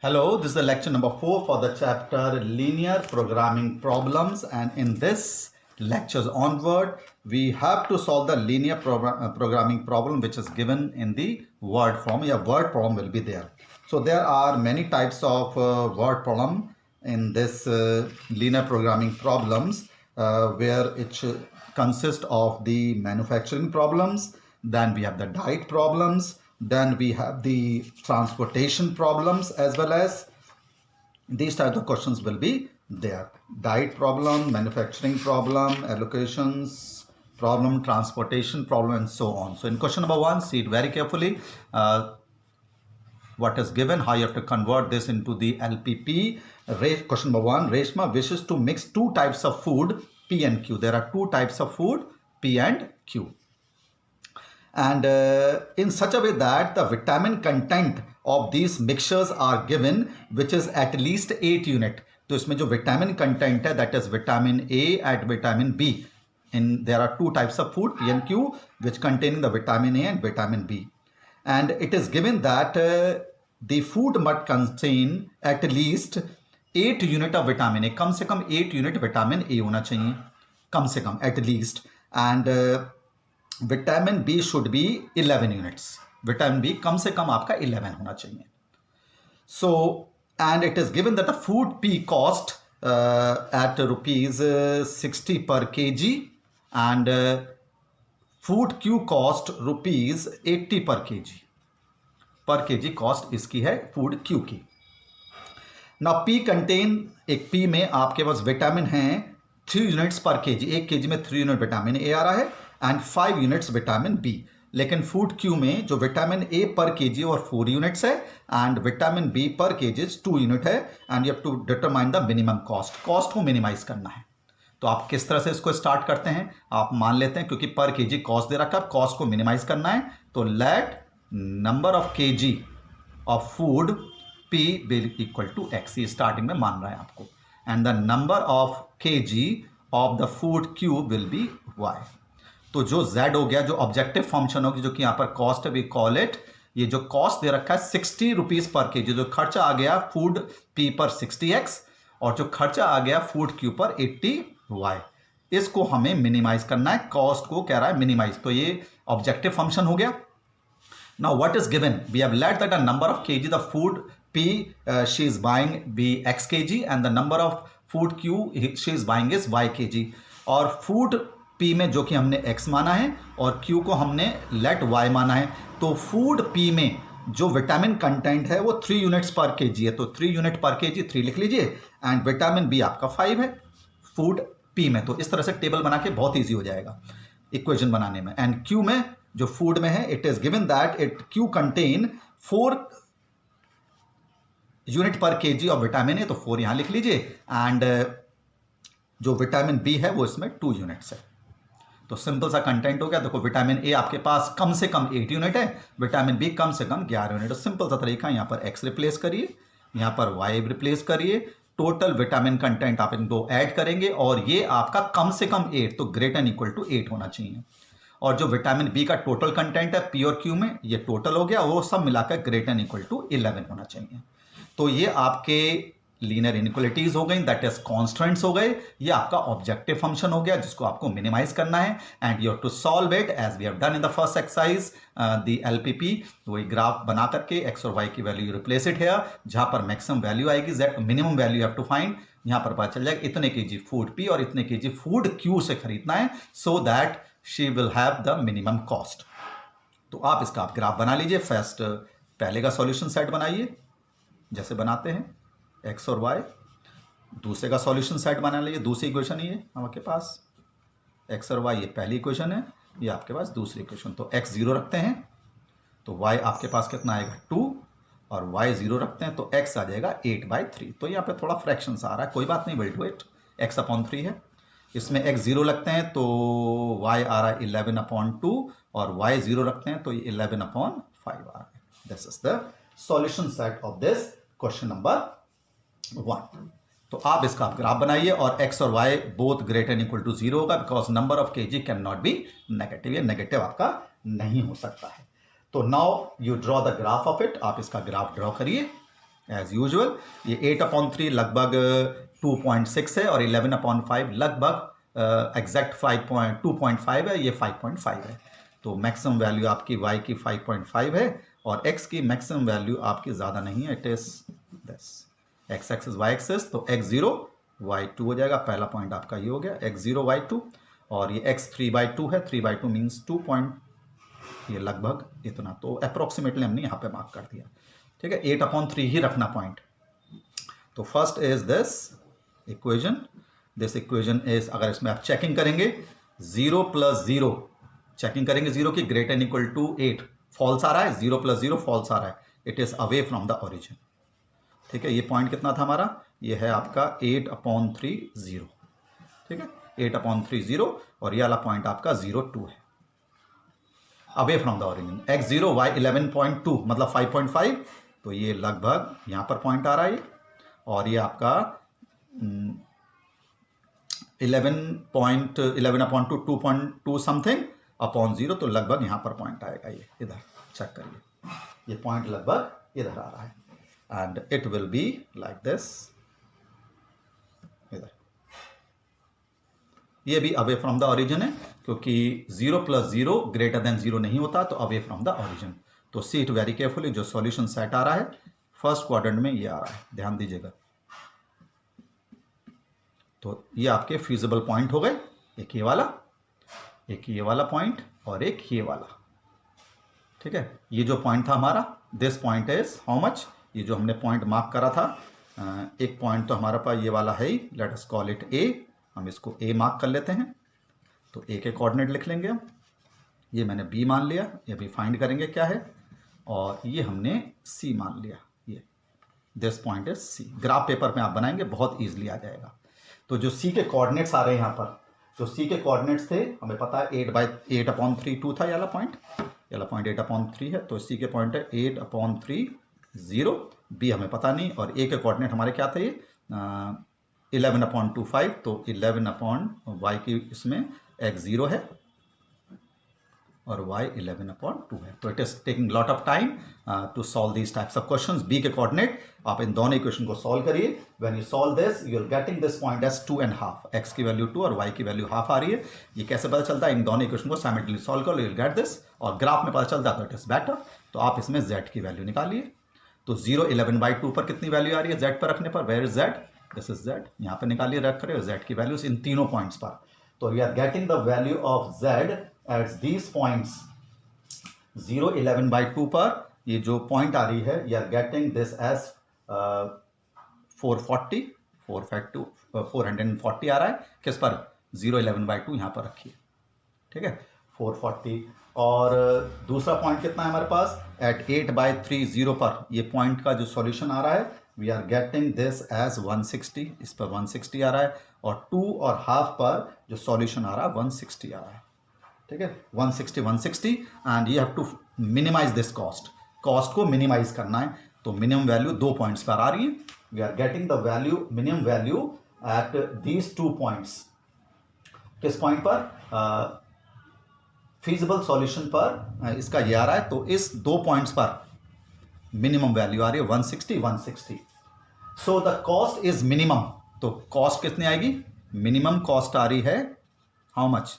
Hello, this is the lecture number 4 for the chapter Linear Programming Problems, and in this lectures onward we have to solve the linear programming problem which is given in the word form. A word problem will be there. So there are many types of word problem in this linear programming problems where it consists of the manufacturing problems, then we have the diet problems, then we have the transportation problems, as well as these types of questions will be there. Diet problem, manufacturing problem, allocations problem, transportation problem, and so on. So in question number 1, see it very carefully. What is given, how you have to convert this into the LPP. Question number 1, Reshma wishes to mix two types of food, P and Q. There are two types of food, P and Q. And in such a way that the vitamin content of these mixtures are given, which is at least 8 unit. तो इसमें जो vitamin content है, that is vitamin A and vitamin B. And there are two types of food, P and Q, which contain the vitamin A and vitamin B. And it is given that the food must contain at least 8 unit of vitamin A. कम से कम 8 unit vitamin A होना चाहिए, कम से कम, at least. And vitamin B should be 11 units. Vitamin B कम से कम आपका 11 होना चाहिए. So and it is given that the food P cost at rupees 60 per KG and food Q cost rupees 80 per KG cost इसकी है food Q की. Now P content, एक पी में आपके पास विटामिन है 3 यूनिट्स पर केजी. 1 केजी में 3 unit vitamin A आ रहा है एंड 5 यूनिट्स विटामिन बी. लेकिन फूड क्यू में जो विटामिन ए पर केजी और 4 यूनिट्स है एंड विटामिन बी पर केजी 2 यूनिट है. And you have to determine the minimum cost. Cost को मिनिमाइज करना है. तो आप किस तरह से इसको स्टार्ट करते हैं, आप मान लेते हैं क्योंकि पर केजी कॉस्ट दे रखा है, कॉस्ट को मिनिमाइज करना है. तो let number of KG of food P will equal to X. ये स्टार्टिंग में मान रहा है आपको. And the number of KG of the food Q will be Y. तो जो z हो गया, जो ऑब्जेक्टिव फंक्शन होगी, जो कि यहाँ पर कॉस्ट है, वी कॉल इट, ये जो कॉस्ट दे रखा है 60 रुपीज पर केजी, जो खर्चा आ गया फूड पी पर 60x और जो खर्चा आ गया फूड क्यू पर 80y, इसको हमें मिनिमाइज करना है. कॉस्ट को कह रहा है मिनिमाइज, तो ये ऑब्जेक्टिव फंक्शन हो गया. Now what is given, we have let that the number of KG the food P she is buying be x kg and the number of food Q she is buying is y kg. और food P में जो कि हमने x माना है और q को हमने लेट y माना है. तो फूड पी में जो विटामिन कंटेंट है वो 3 यूनिट्स पर केजी है, तो 3 यूनिट पर केजी 3 लिख लीजिए. एंड विटामिन बी आपका 5 है फूड पी में. तो इस तरह से टेबल बना के बहुत ईजी हो जाएगा इक्वेशन बनाने में. एंड क्यू में जो फूड में है, it is given that it Q contain 4 unit पर केजी ऑफ विटामिन ए, तो 4 यहां लिख लीजिए. एंड जो विटामिन बी है वो इसमें 2 यूनिट्स है. तो सिंपल सा कंटेंट हो गया. देखो विटामिन ए आपके पास कम से कम 8 यूनिट है, विटामिन बी कम से कम 11 यूनिट. सिंपल सा तरीका, यहाँ पर x रिप्लेस करिए, यहाँ पर y रिप्लेस करिए, टोटल विटामिन कंटेंट आप इनको ऐड करेंगे और ये आपका कम से कम 8, तो ग्रेटर एंड इक्वल टू 8 होना चाहिए. और जो विटामिन बी का टोटल कंटेंट है पी और क्यू में, ये टोटल हो गया, वो सब मिलाकर ग्रेटर एंड इक्वल टू 11 होना चाहिए. तो ये आपके लीनियर इनइक्वालिटीज हो गई, दैट इज कॉन्स्टेंट्स हो गए. ये आपका ऑब्जेक्टिव फंक्शन हो गया जिसको आपको मिनिमाइज करना है. And you have to solve it as we have done in the first exercise the LPP. वही ग्राफ बना करके एक्स और वाई की वैल्यू रिप्लेस इट है, जहां पर मैक्सिमम वैल्यू आएगी, minimum value have to find. यहां पर पता चल जाएगा इतने केजी फूड पी और इतने केजी फूड क्यू से खरीदना है, so that she will have the minimum cost. तो आप इसका आप ग्राफ बना लीजिए. फर्स्ट पहले का सॉल्यूशन सेट बनाइए जैसे बनाते हैं x और y. दूसरे का सॉल्यूशन सेट बना लीजिए. दूसरी इक्वेशन ये आपके पास x और y, ये पहली इक्वेशन है, ये आपके पास दूसरी इक्वेशन. तो x 0 रखते हैं तो y आपके पास कितना आएगा 2, और y 0 रखते हैं तो x आ जाएगा 8/3. तो यहाँ पे थोड़ा फ्रैक्शन आ रहा है, कोई बात नहीं, विल डू इट. x/3 है, इसमें x 0 लगते हैं तो y आ रहा है 11/2 और y 0 रखते हैं तो ये 11/5 आ रहा है. This is the solution set of this question number 1. तो आप इसका आप ग्राफ बनाइए और x और y both greater and equal to 0 होगा, because number of KG can not be negative. ये नेगेटिव आपका नहीं हो सकता है. तो now you draw the graph of it. आप इसका ग्राफ ड्रॉ करिए. एज यूजुअल ये 8/3 लगभग 2.6 है और 11/5 लगभग एग्जैक्ट 2.5 है, ये 5.5 है। तो मैक्सिमम वैल्यू आपकी y की 5.5 है और x की मैक्सिमम वैल्यू आपकी ज़्यादा नहीं है, it is this x axis y axis, तो x0 y2 हो जाएगा। पहला पॉइंट आपका ये हो गया x0 y2 और ये x 3/2 है, 3/2 मीन्स 2 पॉइंट, ये लगभग इतना, तो अप्रोक्सीमेटली हमने यहाँ पे मार्क कर दिया। ठीक है, 8/3 ही रखना पॉइंट। तो first is this equation, this equation is, अगर इसमें आप चेकिंग करेंगे 0 + 0 चेकिंग करेंगे 0 की greater and equal to 8, false आ रहा है, 0 + 0 फॉल्स आ रहा है, it is away from the origin. ठीक है, ये पॉइंट कितना था हमारा, ये है आपका 8/3 0। ठीक है, 8/3 0 और ये वाला पॉइंट आपका 0.2 है, away from the origin. x0 y 11.2 मतलब 5.5, तो ये लगभग यहां पर पॉइंट आ रहा है, और ये आपका 11/2 2.2 समथिंग अपॉन 0, तो लगभग यहां पर पॉइंट आएगा। ये इधर चेक करिए, ये पॉइंट लगभग इधर आ रहा है and it will be like this. इधर ये भी अवे फ्रॉम द ओरिजिन है, क्योंकि 0 + 0 ग्रेटर देन 0 नहीं होता, तो अवे फ्रॉम द ओरिजिन। तो सी इट वेरी केयरफुली, जो सॉल्यूशन सेट आ रहा है फर्स्ट क्वाड्रेंट में ये आ रहा है, ध्यान दीजिएगा। तो ये आपके फीजिबल पॉइंट हो गए, एक ये वाला, एक ये वाला पॉइंट और एक ये वाला। ठीक है, ये जो पॉइंट था हमारा, this point is how much, ये जो हमने पॉइंट मार्क करा था, एक पॉइंट तो हमारे पास ये वाला है ही, लेट अस कॉल इट ए, हम इसको ए मार्क कर लेते हैं। तो ए के कोऑर्डिनेट लिख लेंगे हम, ये मैंने बी मान लिया, ये भी फाइंड करेंगे क्या है, और ये हमने सी मान लिया, ये this point is C. Graph paper में आप बनाएंगे बहुत ईजिली आ जाएगा। तो जो सी के कोऑर्डिनेट्स आ रहे हैं यहाँ पर, जो सी के कोऑर्डिनेट्स थे हमें पता है 8/3 2 था, ये वाला पॉइंट 8/3 है, तो सी के पॉइंट है 8/3 0, बी हमें पता नहीं, और ए के कोऑर्डिनेट हमारे क्या थे, 11/25, तो 11/y की इसमें x0 है और y 11/2 है। तो it is taking lot of time to solve these types of questions. B के कोऑर्डिनेट आप इन दोनों इक्वेशन को सॉल्व करिए, when you solve this you are getting this point as 2.5, x की वैल्यू 2 और y की वैल्यू हाफ आ रही है। ये कैसे पता चलता है, इन दोनों इक्वेशन को साइमल्टेनियसली सॉल्व करो, यू विल गेट दिस, और ग्राफ में पता चलता है तो इट इज बेटर। तो आप इसमें z की वैल्यू निकालिए, तो 0 11/2 पर कितनी वैल्यू आ रही है z पर रखने पर, where is z, this is z, यहाँ पे निकालिए, रख रहे हो z की वैल्यूज इन तीनों पॉइंट्स पर। तो we are getting the value of z at these points 0 11/2 पर, ये जो पॉइंट आ रही है, you are getting this as 440 आ रहा है, किस पर, 0 11/2 यहाँ पर रखिए। ठीक है, 440, और दूसरा पॉइंट कितना है हमारे पास, एट 8/3 0 पर, ये पॉइंट का जो सॉल्यूशन आ रहा है, we are getting this as 160, इस पर 160 आ रहा है, और 2.5 पर जो सॉल्यूशन आ रहा है 160 आ रहा है। ठीक है, 160 and you have to minimise this cost, cost को मिनिमाइज करना है। तो मिनिमम वैल्यू 2 पॉइंट्स पर आ रही है, we are getting the value, minimum value at these 2 points. किस पॉइंट पर, फीजिबल सॉल्यूशन पर इसका ये आ रहा है, तो इस 2 पॉइंट्स पर मिनिमम वैल्यू आ रही है 160। So the cost is minimum, तो कॉस्ट कितनी आएगी, मिनिमम कॉस्ट आ रही है हाउ मच,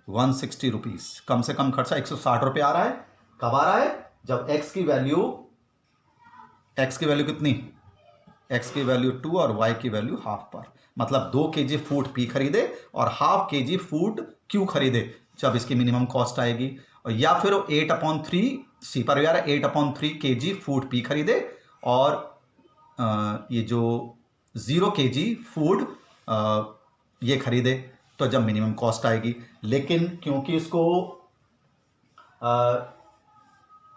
160 रुपीज, कम से कम खर्चा 160 रुपये आ रहा है। कब आ रहा है, जब x की वैल्यू कितनी, x की वैल्यू 2 और y की वैल्यू हाफ पर, मतलब 2 kg फूड P खरीदे और ½ kg फूड Q खरीदे, जब इसकी मिनिमम कॉस्ट आएगी। और या फिर 8/3 C पर यार 8/3 kg फूड P खरीदे और ये जो 0 kg फूड ये खरीदे, तो जब मिनिमम कॉस्ट आएगी। लेकिन क्योंकि इसको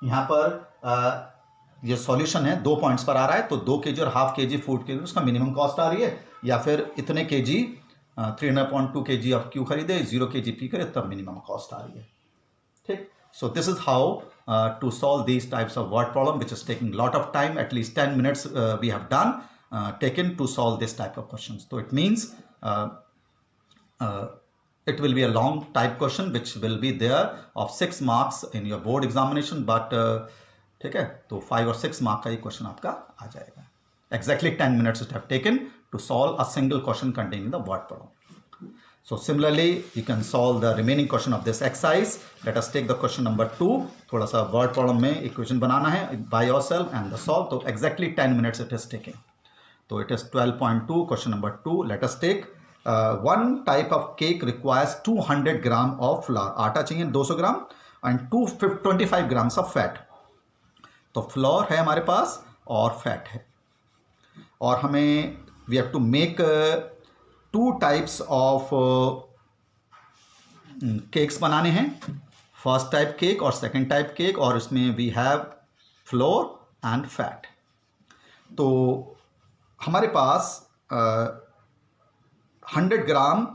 यहाँ पर ये सॉल्यूशन है 2 पॉइंट्स पर आ रहा है, तो 2 kg और ½ kg फूड के लिए उसका मिनिमम कॉस्ट आ रही है, या फिर इतने kg 3.2 kg ऑफ क्यू खरीदे, 0 kg P खरीदे, तब मिनिमम कॉस्ट आ रही है। ठीक, सो this is how to solve these types of word problem, which is taking lot of time, at least 10 minutes we have done taken to solve this type of questions. So it means it will be a long type question which will be there of 6 marks in your board examination, but ठीक है, तो 5 और 6 mark का ये question आपका आ जाएगा. Exactly 10 minutes it have taken to solve a single question containing the word problem. So similarly, you can solve the remaining question of this exercise. Let us take the question number 2. थोड़ा सा word problem में equation बनाना है by yourself and the solve. तो exactly 10 minutes it is taking. So it is 12.2 question number 2. Let us take one type of cake requires 200 gram of flour. आटा चाहिए 200 gram and 25 grams of fat. तो flour है हमारे पास और fat है और हमें we have to make 2 types of cakes बनाने हैं. फर्स्ट टाइप केक और सेकंड टाइप केक और इसमें we have flour and fat. तो हमारे पास 100 gram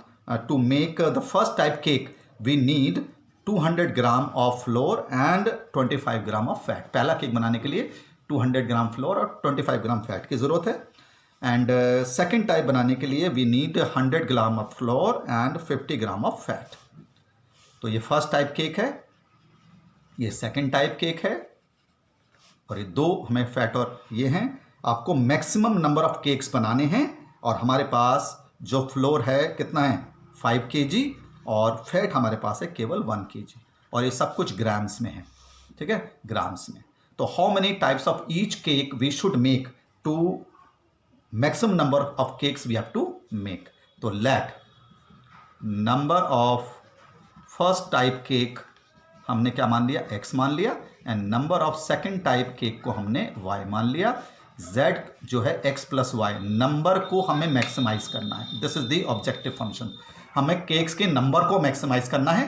to make the first type cake we need 200 gram of flour and 25 gram of fat. पहला केक बनाने के लिए 200 ग्राम फ्लोर और 25 ग्राम फैट की ज़रूरत है. एंड सेकेंड टाइप बनाने के लिए we need 100 gram of flour and 50 gram of fat. तो ये फर्स्ट टाइप केक है, ये सेकेंड टाइप केक है और ये 2 हमें फैट और ये हैं. आपको मैक्सिमम नंबर ऑफ केक्स बनाने हैं और हमारे पास जो फ्लोर है कितना है 5 kg और फैट हमारे पास है केवल 1 kg और ये सब कुछ ग्राम्स में है. ठीक है, ग्राम्स में. तो how many types of each cake we should make to maximum number of cakes we have to make. तो let number of first type cake हमने क्या मान लिया x मान लिया and number of second type cake को हमने y मान लिया. z जो है x प्लस वाई नंबर को हमें मैक्सिमाइज करना है. This is the objective function. हमें केक्स के नंबर को मैक्सिमाइज करना है.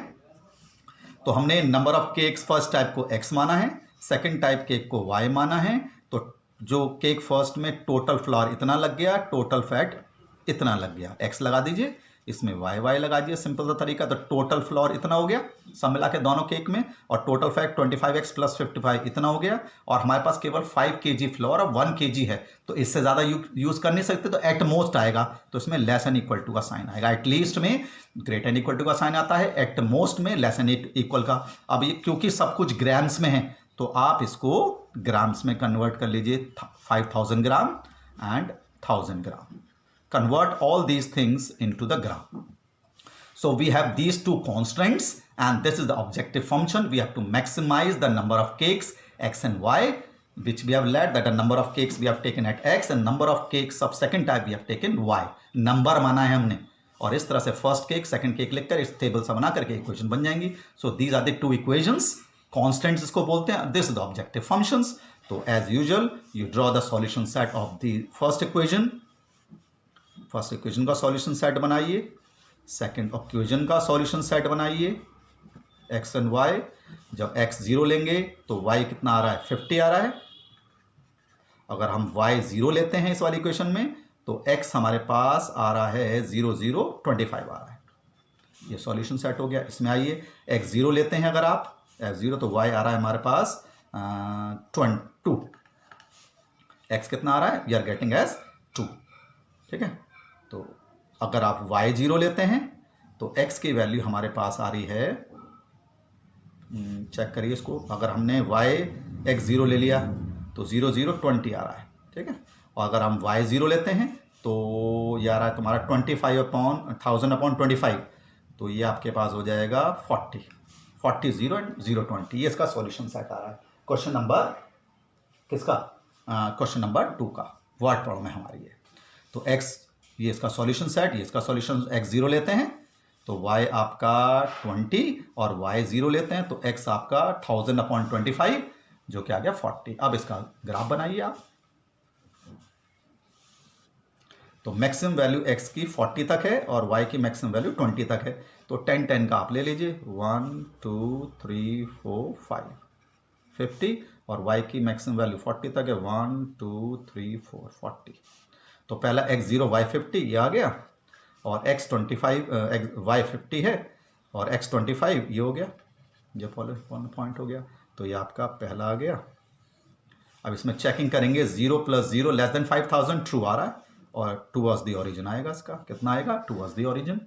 तो हमने number of cakes first type को x माना है, सेकंड टाइप केक को y माना है. तो जो केक फर्स्ट में टोटल फ्लोर इतना लग गया, टोटल फैट इतना लग गया. x लगा दीजिए, इसमें y लगा दीजिए, सिंपल सा तरीका. तो टोटल फ्लोर इतना हो गया सब मिला के दोनों केक में और टोटल फैट 25x प्लस 55 इतना हो गया और हमारे पास केवल 5 kg फ्लोर और 1 kg है. तो इससे ज़्यादा यूज़ कर नहीं सकते. तो एट मोस्ट आएगा तो इसमें लेस एन इक्वल टू का साइन आएगा. एट लीस्ट में ग्रेटर एन इक्वल टू का साइन आता है, एट मोस्ट में लेस एन इक्वल का. अब ये क्योंकि सब कुछ ग्राम्स में है तो आप इसको ग्राम्स में कन्वर्ट कर लीजिए. 5000 gram and 1000 gram. Convert all these things into the gram. So we have these 2 constraints and this is the objective function. We have to maximize the number of cakes x and y which we have let that the number of cakes we have taken at x and number of cakes of second type we have taken y. Number माना है हमने और इस तरह से first cake second cake लिखकर इस table से बना करके इक्वेशन बन जाएंगी. So these are the 2 equations. Constants इसको बोलते हैं. This is the objective functions. तो as usual you draw the solution set of the first equation. First equation का सॉल्यूशन सेट बनाइए, सेकंड इक्वेशन का सॉल्यूशन सेट बनाइए x एंड y. जब x 0 लेंगे तो y कितना आ रहा है 50 आ रहा है. अगर हम y 0 लेते हैं इस वाली इक्वेशन में तो x हमारे पास आ रहा है 0 0 25 आ रहा है. ये सॉल्यूशन सेट हो गया. इसमें आइए x 0 लेते हैं अगर आप f 0 तो y आ रहा है हमारे पास 2. x कितना आ रहा है वी आर गेटिंग एज 2. ठीक है, तो अगर आप y0 लेते हैं तो x की वैल्यू हमारे पास आ रही है, चेक करिए इसको. अगर हमने x0 ले लिया तो 0 0 20 आ रहा है. ठीक है, और अगर हम y0 लेते हैं तो ये आ रहा है तुम्हारा 25/1000/25. तो ये आपके पास हो जाएगा 40 0 एंड 0 20. ये इसका सॉल्यूशन सेट आ रहा है. क्वेश्चन नंबर किसका? क्वेश्चन नंबर 2 का वर्ड प्रॉब्लम है हमारी ये. तो x ये इसका सॉल्यूशन सेट, ये इसका सॉल्यूशन x0 लेते हैं तो y आपका 20 और y0 लेते हैं तो x आपका 1000/25 जो कि आ गया 40. अब इसका ग्राफ बनाइए आप. तो मैक्सिमम वैल्यू x की 40 तक है और y की मैक्सिमम वैल्यू 20 तक है. तो 10 10 का आप ले लीजिए. 1 2 3 4 5 50 और y की मैक्सिमम वैल्यू 40 तक है. 1 2 3 4 40. तो पहला x0 y50 ये आ गया और x25 y50 है और x25 ये हो गया. ये पॉइंट हो गया. तो ये आपका पहला आ गया. अब इसमें चेकिंग करेंगे 0 + 0 लेस देन 5000 ट्रू आ रहा है और टूवर्ड्स द ओरिजिन आएगा. इसका कितना आएगा टूवर्ड्स द ओरिजिन.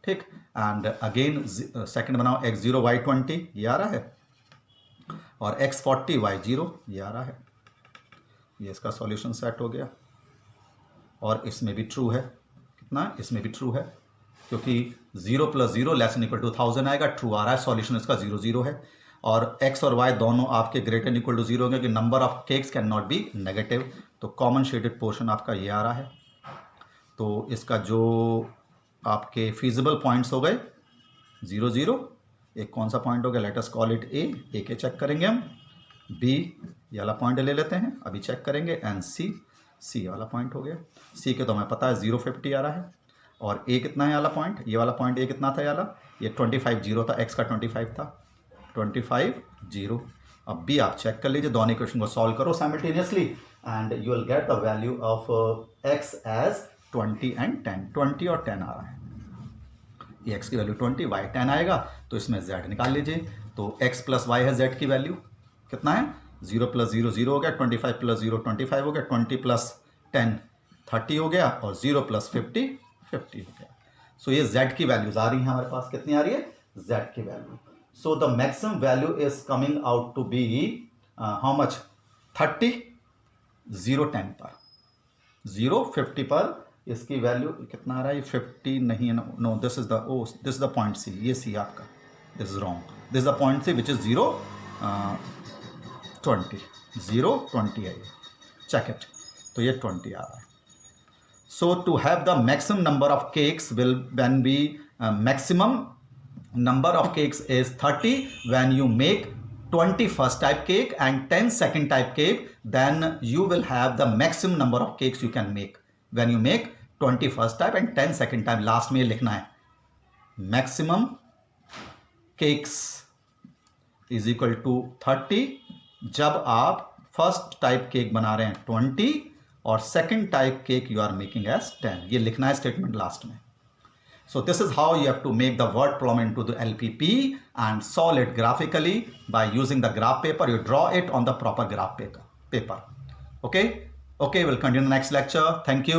ठीक, एंड अगेन सेकंड बनाओ x0 y20 ये आ रहा है और x 40 y 0 ये आ रहा है। ये इसका सॉल्यूशन सेट हो गया और इसमें भी ट्रू है। कितना? इसमें भी ट्रू है क्योंकि 0 + 0 <= 1000 आएगा, ट्रू आ रहा है। सॉल्यूशन इसका 0 0 है और x और y दोनों आपके > 0 होंगे कि number of cakes can not be negative. तो कॉमन शेडेड पोर्शन आपका ये आ रहा है। तो इसका जो आपके फीजिबल पॉइंट्स हो गए 0 0, एक कौन सा पॉइंट हो गया? लेट अस कॉल इट ए के चेक करेंगे हम। बी ये वाला पॉइंट ले लेते हैं, अभी चेक करेंगे। एंड सी वाला पॉइंट हो गया। सी के तो हमें पता है 0 50 आ रहा है। और ए कितना है वाला पॉइंट? ये वाला पॉइंट ए कितना था? ये 25 0 था, एक्स का 25 था, 25 0। अब बी आप चेक कर लीजिए, दोनों इक्वेशन को सॉल्व करो simultaneously and you will get the value of X as 20 and 10। 20 और 10 आ रहा है। ये एक्स की वैल्यू 20, वाई 10 आएगा, तो इसमें जेड निकाल लीजिए। तो एक्स प्लस वाई है जेड की वैल्यू। कितना है? 0 + 0 0 हो गया, 25 + 0 25 हो गया, 20 + 10 30 हो गया और 0 + 50 50 हो गया। सो ये z की वैल्यूज आ रही हैं हमारे पास। कितनी आ रही है? z की वैल्यू। So the maximum value is coming out to be how much? 30 0 10 पर, 0 50 पर इसकी वैल्यू कितना आ रहा है? 50 नहीं है, no this is the point C. ये सी आपका, this is wrong. This is the point C which is 0 20 0 20 है ये। Check it. तो ये 20 आ रहा है। So to have the maximum number of cakes will when we maximum number of cakes is 30 when you make 20 first type cake and 10 second type cake, then you will have the maximum number of cakes you can make when you make 20 first type and 10 second type। last में लिखना है maximum cakes is equal to 30 जब आप first type cake बना रहे हैं 20 और second type cake you are making as 10। ये लिखना है स्टेटमेंट लास्ट में। So this is how you have to make the word problem into the LPP and solve it graphically by using the graph paper. You draw it on the proper graph paper. Okay, we'll continue the next lecture. Thank you.